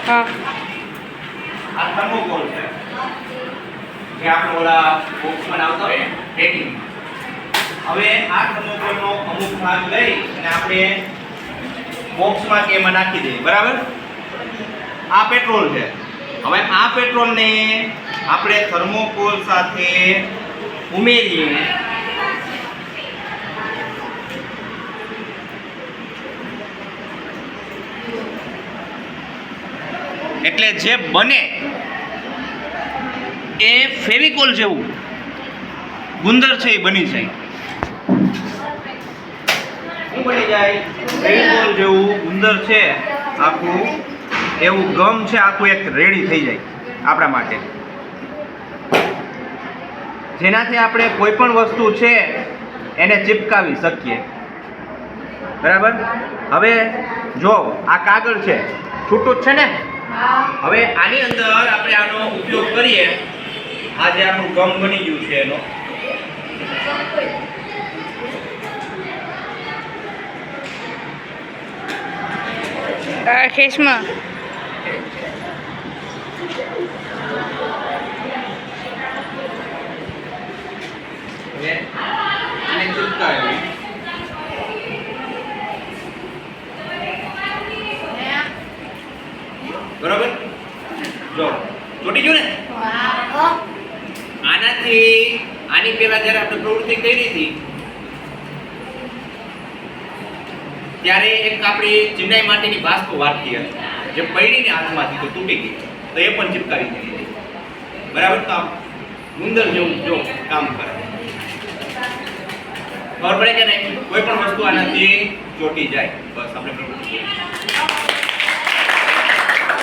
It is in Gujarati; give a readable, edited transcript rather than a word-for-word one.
હા આ થર્મોકોલ છે જે આપણે ઓલા બોક્સમાં આવતો હોય પેકિંગ. હવે આ થર્મોકોલનો અમુક ભાગ લઈ અને આપણે બોક્સમાં કે એમાં નાખી દઈએ. બરાબર. આ પેટ્રોલ છે. હવે આ પેટ્રોલને આપણે થર્મોકોલ સાથે ઉમેરીએ એટલે જે બને એ ફેવિકોલ જેવું ગુંદર છે એ બની જાય. શું બની જાય? ફેવિકોલ જેવું ગુંદર છે આખું, એવું ગમ છે આખું એક રેડી થઈ જાય આપણા માટે, જેનાથી આપણે કોઈ પણ વસ્તુ છે એને ચિપકાવી શકીએ. બરાબર. હવે જો આ કાગળ છે છૂટું જ છે ને, હવે આની અંદર આપણે આનો ઉપયોગ કરીએ. આ જે આપણું ગમ બની ગયું છે એનો ખેસમાં આને ચિપકાવી. બરોબર. જો ચોટી ગયું ને. આનાથી આની પહેલા જ્યારે આપણે પ્રવૃત્તિ કરી હતી ત્યારે એક આપણી ચિનાઈ માટેની વાસ્તુ વાટકી હતી જે પડીને હાથમાંથી તો તૂટી ગઈ, તો એ પણ ચિપકાવી દીધી. બરાબર. તો ગુંદર જેવું જો કામ કરે. ખબર પડે કે નહીં? કોઈ પણ વસ્તુ આનાથી ચોટી જાય. બસ આપણે પ્રવૃત્તિ